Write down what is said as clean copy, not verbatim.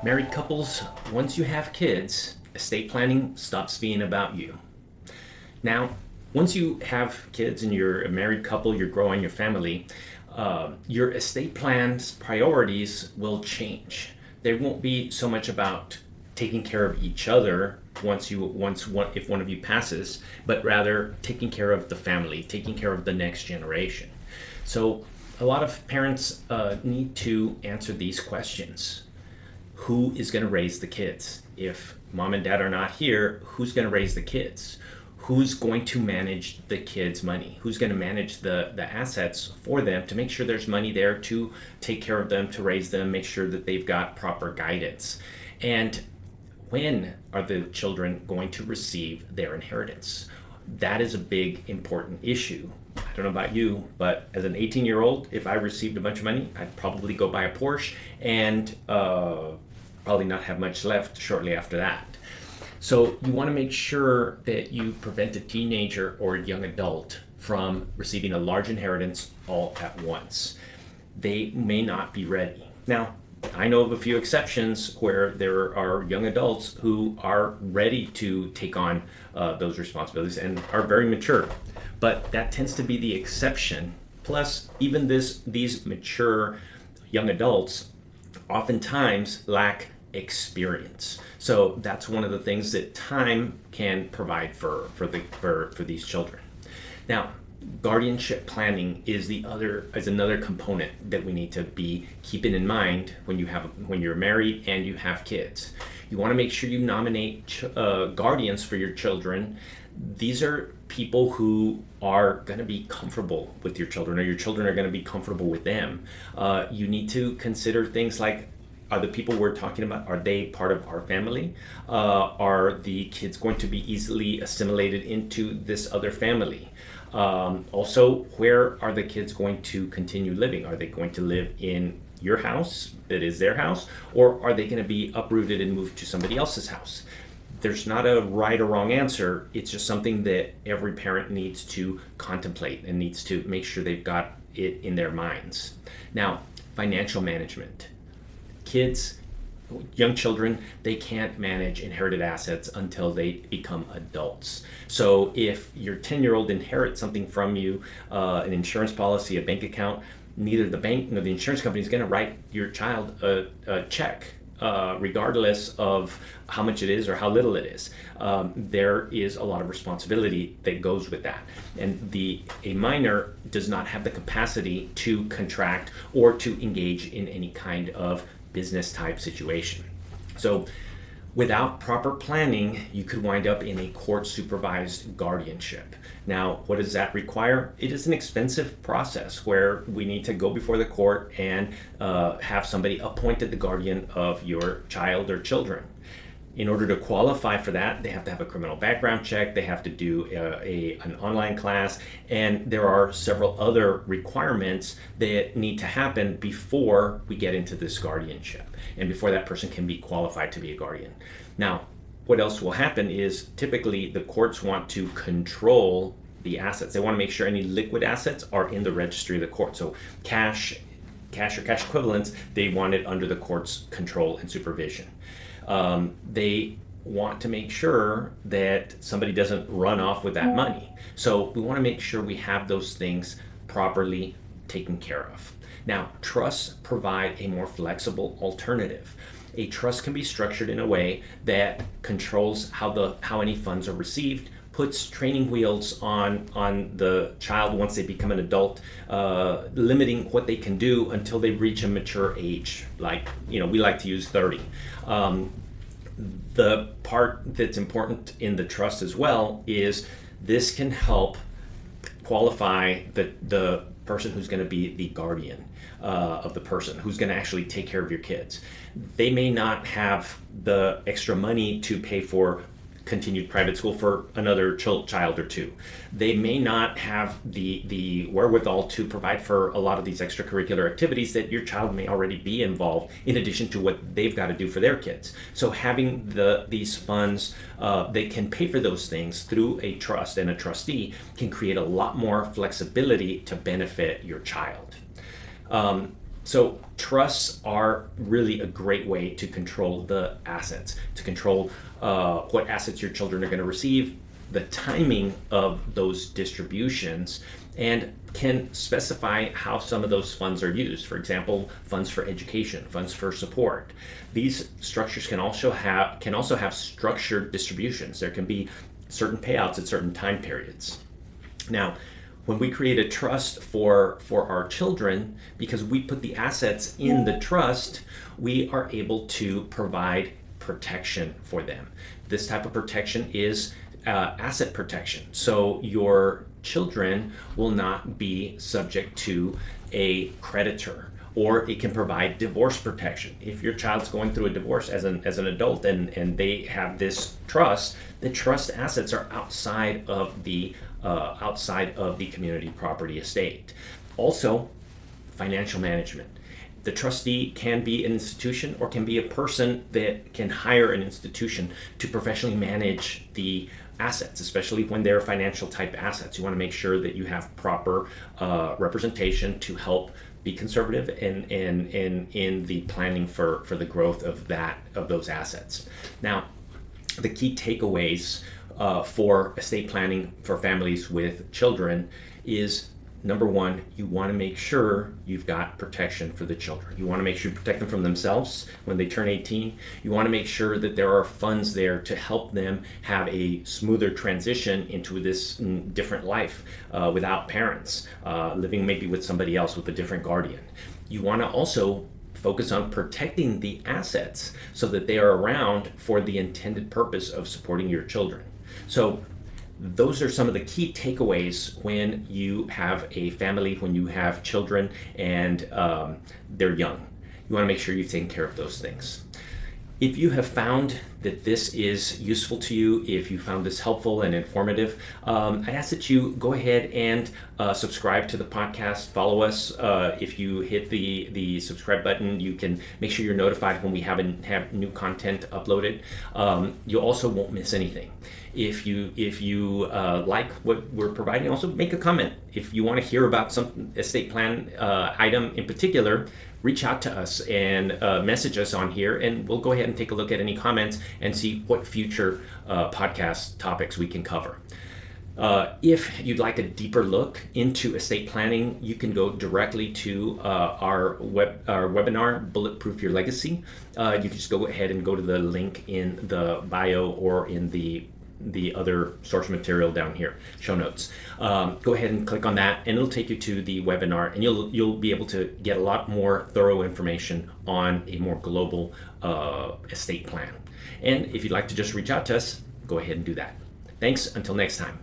Married couples, once you have kids, estate planning stops being about you. Now, once you have kids and you're a married couple, you're growing your family, your estate plan's priorities will change. They won't be so much about taking care of each other if one of you passes, but rather taking care of the family, taking care of the next generation. So a lot of parents need to answer these questions. Who is going to raise the kids? If mom and dad are not here, who's going to raise the kids? Who's going to manage the kids' money? Who's going to manage the assets for them to make sure there's money there to take care of them, to raise them, make sure that they've got proper guidance? And when are the children going to receive their inheritance? That is a big, important issue. I don't know about you, but as an 18-year-old, if I received a bunch of money, I'd probably go buy a Porsche and probably not have much left shortly after that. So you want to make sure that you prevent a teenager or a young adult from receiving a large inheritance all at once. They may not be ready. Now, I know of a few exceptions where there are young adults who are ready to take on those responsibilities and are very mature, but that tends to be the exception. Plus, even these mature young adults oftentimes lack experience. So that's one of the things that time can provide for these children. Now, guardianship planning is another component that we need to be keeping in mind when you're married and you have kids. You want to make sure you nominate guardians for your children. These are people who are going to be comfortable with your children, or your children are going to be comfortable with them. You need to consider things like, are the people we're talking about, are they part of our family? Are the kids going to be easily assimilated into this other family? Also, where are the kids going to continue living? Are they going to live in your house that is their house, or are they going to be uprooted and moved to somebody else's house? There's not a right or wrong answer. It's just something that every parent needs to contemplate and needs to make sure they've got it in their minds. Now, financial management. Kids, young children, they can't manage inherited assets until they become adults. So if your 10-year-old inherits something from you, an insurance policy, a bank account, neither the bank nor the insurance company is going to write your child a check, regardless of how much it is or how little it is. There is a lot of responsibility that goes with that. And a minor does not have the capacity to contract or to engage in any kind of business type situation. So without proper planning, you could wind up in a court supervised guardianship. Now, what does that require? It is an expensive process where we need to go before the court and have somebody appointed the guardian of your child or children. In order to qualify for that, they have to have a criminal background check, they have to do an online class, and there are several other requirements that need to happen before we get into this guardianship and before that person can be qualified to be a guardian. Now, what else will happen is typically the courts want to control the assets. They want to make sure any liquid assets are in the registry of the court. So cash or cash equivalents, they want it under the court's control and supervision. They want to make sure that somebody doesn't run off with that money. So we want to make sure we have those things properly taken care of. Now, trusts provide a more flexible alternative. A trust can be structured in a way that controls how any funds are received, puts training wheels on the child once they become an adult, limiting what they can do until they reach a mature age, like, we like to use 30. The part that's important in the trust as well is this can help qualify the person who's going to be the guardian of the person who's going to actually take care of your kids. They may not have the extra money to pay for continued private school for another child or two. They may not have the wherewithal to provide for a lot of these extracurricular activities that your child may already be involved in addition to what they've got to do for their kids. So having these funds that can pay for those things through a trust and a trustee can create a lot more flexibility to benefit your child. So trusts are really a great way to control the assets, to control what assets your children are going to receive, the timing of those distributions, and can specify how some of those funds are used. For example, funds for education, funds for support. These structures can also have structured distributions. There can be certain payouts at certain time periods. Now, when we create a trust for our children, because we put the assets in the trust, we are able to provide protection for them. This type of protection is asset protection. So your children will not be subject to a creditor, or it can provide divorce protection. If your child's going through a divorce as an adult and they have this trust, the trust assets are outside of the community property estate. Also, financial management. The trustee can be an institution or can be a person that can hire an institution to professionally manage the assets, especially when they're financial type assets. You want to make sure that you have proper representation to help be conservative in the planning for the growth of those assets. Now, the key takeaways for estate planning for families with children is, number one, you want to make sure you've got protection for the children. You want to make sure you protect them from themselves when they turn 18. You want to make sure that there are funds there to help them have a smoother transition into this different life without parents, living maybe with somebody else, with a different guardian. You want to also focus on protecting the assets so that they are around for the intended purpose of supporting your children. So those are some of the key takeaways when you have a family, when you have children and they're young. You want to make sure you've taken care of those things. If you have found that this is useful to you, if you found this helpful and informative, I ask that you go ahead and subscribe to the podcast. Follow us. If you hit the subscribe button, you can make sure you're notified when we have new content uploaded. You also won't miss anything. If you like what we're providing, also make a comment. If you want to hear about some estate plan item in particular, reach out to us and message us on here, and we'll go ahead and take a look at any comments and see what future podcast topics we can cover. If you'd like a deeper look into estate planning, you can go directly to our webinar, Bulletproof Your Legacy. You can just go ahead and go to the link in the bio or in the other source material down here, show notes. Go ahead and click on that, and it'll take you to the webinar, and you'll be able to get a lot more thorough information on a more global estate plan. And if you'd like to just reach out to us, go ahead and do that. Thanks. Until next time.